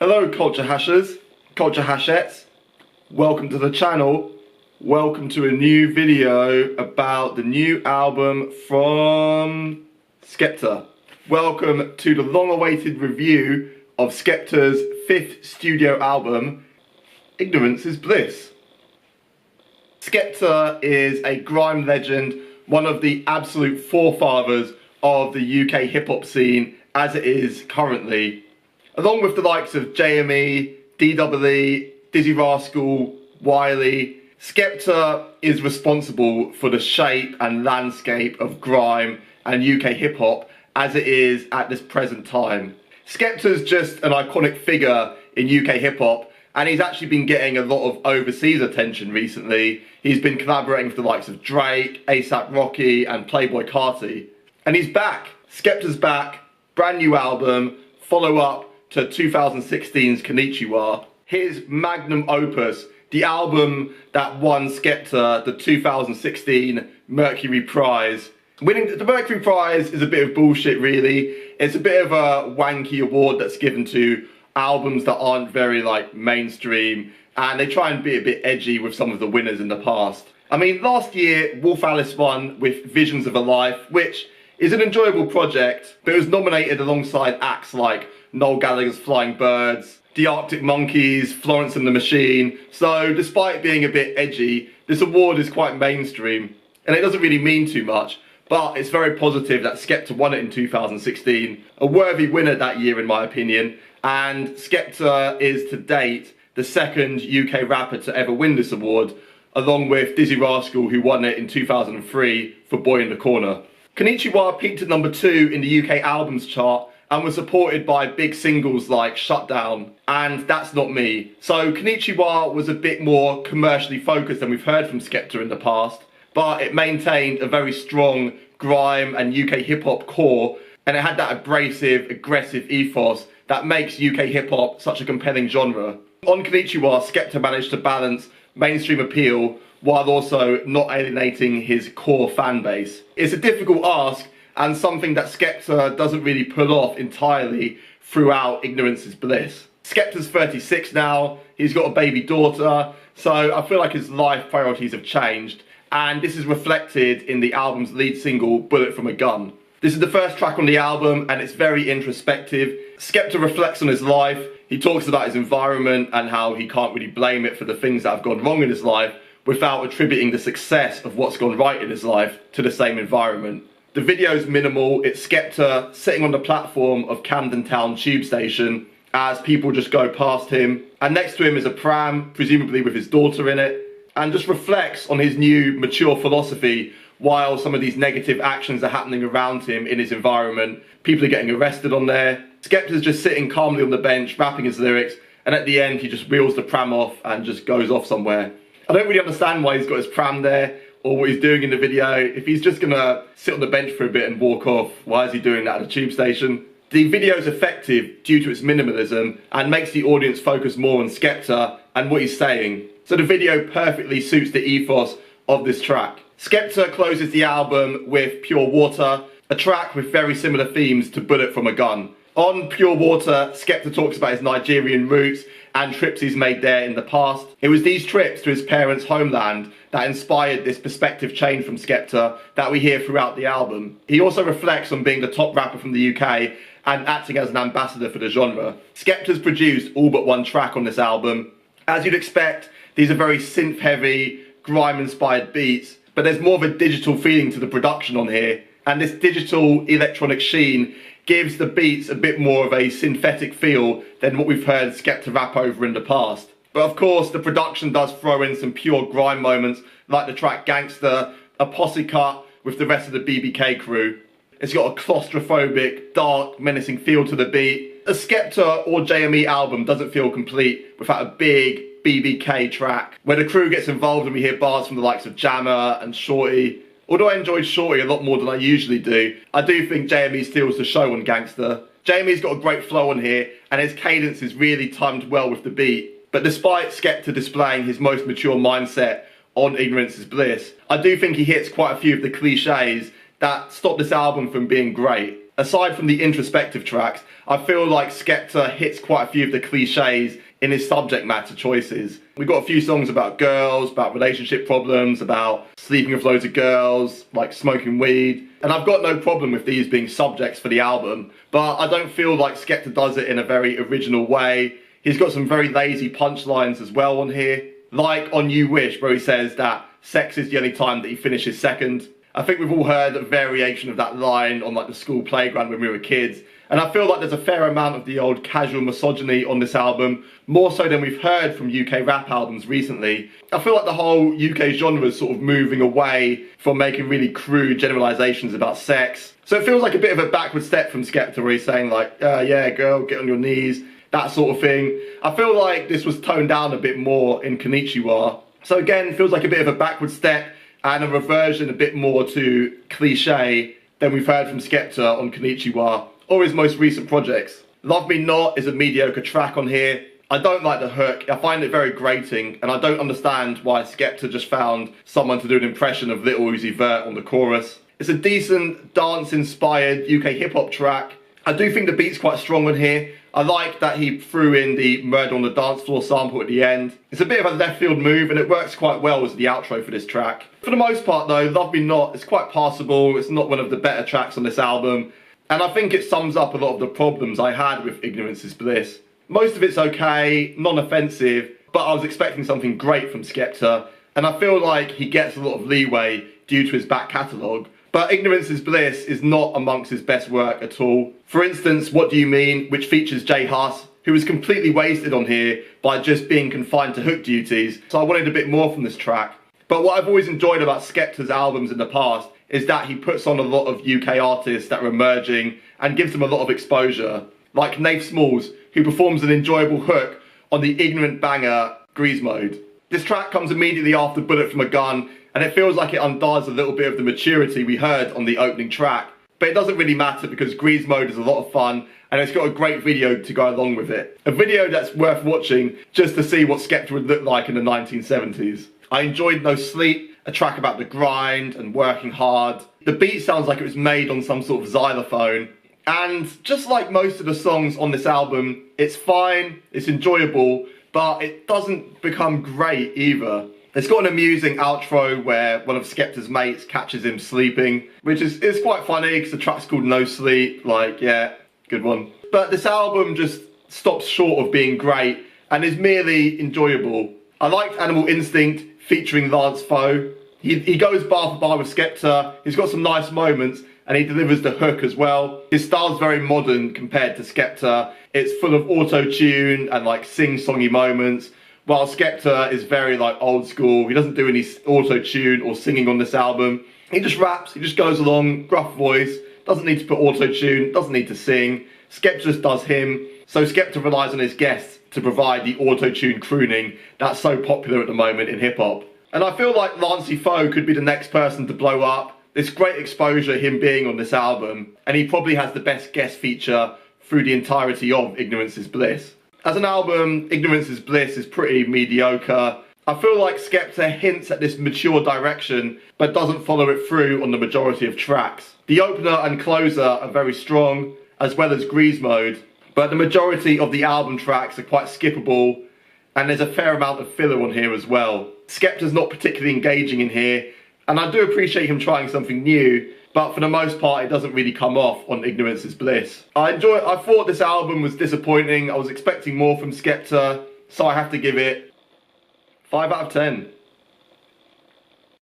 Hello culture hashers, culture hashettes, welcome to the channel, welcome to a new video about the new album from Skepta. Welcome to the long-awaited review of Skepta's 5th studio album, Is Bliss. Skepta is a grime legend, one of the absolute forefathers of the UK hip-hop scene as it is currently. Along with the likes of JME, DWE, Dizzy Rascal, Wiley, Skepta is responsible for the shape and landscape of grime and UK hip-hop as it is at this present time. Skepta's just an iconic figure in UK hip-hop, and he's actually been getting a lot of overseas attention recently. He's been collaborating with the likes of Drake, A$AP Rocky and Playboi Carti. And he's back. Skepta's back, brand new album, follow-up to 2016's Konnichiwa. His magnum opus, the album that won Skepta the 2016 Mercury Prize. Winning the Mercury Prize is a bit of bullshit really. It's a bit of a wanky award that's given to albums that aren't very mainstream, and they try and be a bit edgy with some of the winners in the past. I mean, last year Wolf Alice won with Visions of a Life, which is an enjoyable project, but it was nominated alongside acts like Noel Gallagher's Flying Birds, The Arctic Monkeys, Florence and the Machine. So despite being a bit edgy, this award is quite mainstream, and it doesn't really mean too much, but it's very positive that Skepta won it in 2016, a worthy winner that year in my opinion, and Skepta is to date the second UK rapper to ever win this award, along with Dizzy Rascal, who won it in 2003 for Boy in the Corner. Konnichiwa peaked at number 2 in the UK albums chart and was supported by big singles like Shutdown and That's Not Me. So Konnichiwa was a bit more commercially focused than we've heard from Skepta in the past, but it maintained a very strong grime and UK hip-hop core, and it had that abrasive, aggressive ethos that makes UK hip-hop such a compelling genre. On Konnichiwa, Skepta managed to balance mainstream appeal while also not alienating his core fan base. It's a difficult ask and something that Skepta doesn't really pull off entirely throughout Ignorance is Bliss. Skepta's 36 now, he's got a baby daughter, so I feel like his life priorities have changed, and this is reflected in the album's lead single, Bullet from a Gun. This is the first track on the album and it's very introspective. Skepta reflects on his life, he talks about his environment and how he can't really blame it for the things that have gone wrong in his life without attributing the success of what's gone right in his life to the same environment. The video's minimal, it's Skepta sitting on the platform of Camden Town tube station as people just go past him, and next to him is a pram, presumably with his daughter in it, and just reflects on his new mature philosophy while some of these negative actions are happening around him in his environment. People are getting arrested on there. Skepta's just sitting calmly on the bench, rapping his lyrics, and at the end he just wheels the pram off and just goes off somewhere. I don't really understand why he's got his pram there or what he's doing in the video. If he's just gonna sit on the bench for a bit and walk off, why is he doing that at a tube station? The video is effective due to its minimalism and makes the audience focus more on Skepta and what he's saying. So the video perfectly suits the ethos of this track. Skepta closes the album with Pure Water, a track with very similar themes to Bullet from a Gun. On Pure Water, Skepta talks about his Nigerian roots and trips he's made there in the past. It was these trips to his parents' homeland that inspired this perspective change from Skepta that we hear throughout the album. He also reflects on being the top rapper from the UK and acting as an ambassador for the genre. Skepta's produced all but one track on this album. As you'd expect, these are very synth-heavy, grime-inspired beats, but there's more of a digital feeling to the production on here, and this digital electronic sheen gives the beats a bit more of a synthetic feel than what we've heard Skepta rap over in the past. But of course, the production does throw in some pure grime moments, like the track Gangster, a posse cut with the rest of the BBK crew. It's got a claustrophobic, dark, menacing feel to the beat. A Skepta or JME album doesn't feel complete without a big BBK track, where the crew gets involved and we hear bars from the likes of Jammer and Shorty. Although I enjoyed Shorty a lot more than I usually do, I do think JME steals the show on Gangster. JME's got a great flow on here, and his cadence is really timed well with the beat. But despite Skepta displaying his most mature mindset on Ignorance is Bliss, I do think he hits quite a few of the cliches that stop this album from being great. aside from the introspective tracks, I feel like Skepta hits quite a few of the cliches in his subject matter choices. We've got a few songs about girls, about relationship problems, about sleeping with loads of girls, like smoking weed. And I've got no problem with these being subjects for the album, but I don't feel like Skepta does it in a very original way. He's got some very lazy punchlines as well on here, like on You Wish, where he says that sex is the only time that he finishes second. I think we've all heard a variation of that line on like the school playground when we were kids. And I feel like there's a fair amount of the old casual misogyny on this album, more so than we've heard from UK rap albums recently. I feel like the whole UK genre is sort of moving away from making really crude generalisations about sex. So it feels like a bit of a backward step from Skepta, where he's saying like, yeah, girl, get on your knees, that sort of thing. I feel like this was toned down a bit more in Konnichiwa. So again, feels like a bit of a backward step and a reversion a bit more to cliche than we've heard from Skepta on Konnichiwa or his most recent projects. Love Me Not is a mediocre track on here. I don't like the hook, I find it very grating, and I don't understand why Skepta just found someone to do an impression of Little Uzi Vert on the chorus. It's a decent dance-inspired UK hip-hop track. I do think the beat's quite strong on here. I like that he threw in the Murder on the Dance Floor sample at the end. It's a bit of a left field move and it works quite well as the outro for this track. For the most part though, Love Me Not is quite passable. It's not one of the better tracks on this album. And I think it sums up a lot of the problems I had with Ignorance Is Bliss. Most of it's okay, non-offensive, but I was expecting something great from Skepta. And I feel like he gets a lot of leeway due to his back catalogue. But Ignorance Is Bliss is not amongst his best work at all. For instance, What Do You Mean, which features Jay Huss, who was completely wasted on here by just being confined to hook duties. So I wanted a bit more from this track. But what I've always enjoyed about Skepta's albums in the past is that he puts on a lot of UK artists that are emerging and gives them a lot of exposure. Like Nath Smalls, who performs an enjoyable hook on the ignorant banger Grease Mode. This track comes immediately after Bullet From a Gun, and it feels like it undoes a little bit of the maturity we heard on the opening track. But it doesn't really matter because Grease Mode is a lot of fun and it's got a great video to go along with it. A video that's worth watching just to see what Skepta would look like in the 1970s. I enjoyed No Sleep, a track about the grind and working hard. The beat sounds like it was made on some sort of xylophone. And just like most of the songs on this album, it's fine, it's enjoyable, but it doesn't become great either. It's got an amusing outro where one of Skepta's mates catches him sleeping, which is quite funny because the track's called No Sleep, like, yeah, good one. But this album just stops short of being great and is merely enjoyable. I liked Animal Instinct featuring Lance Foe. He goes bar for bar with Skepta, he's got some nice moments, and he delivers the hook as well. His style's very modern compared to Skepta. It's full of auto-tune and like sing-songy moments, while Skepta is very like old school. He doesn't do any auto-tune or singing on this album. He just raps, he just goes along, gruff voice, doesn't need to put auto-tune, doesn't need to sing. Skepta just does him. So Skepta relies on his guests to provide the auto-tune crooning that's so popular at the moment in hip-hop. And I feel like Lancey Foe could be the next person to blow up. There's great exposure him being on this album, and he probably has the best guest feature through the entirety of Ignorance Is Bliss. As an album, Ignorance Is Bliss is pretty mediocre. I feel like Skepta hints at this mature direction, but doesn't follow it through on the majority of tracks. The opener and closer are very strong, as well as Grease Mode, but the majority of the album tracks are quite skippable, and there's a fair amount of filler on here as well. Skepta's not particularly engaging in here, and I do appreciate him trying something new, but for the most part it doesn't really come off on Ignorance Is Bliss. I thought this album was disappointing. I was expecting more from Skepta, so I have to give it 5 out of 10.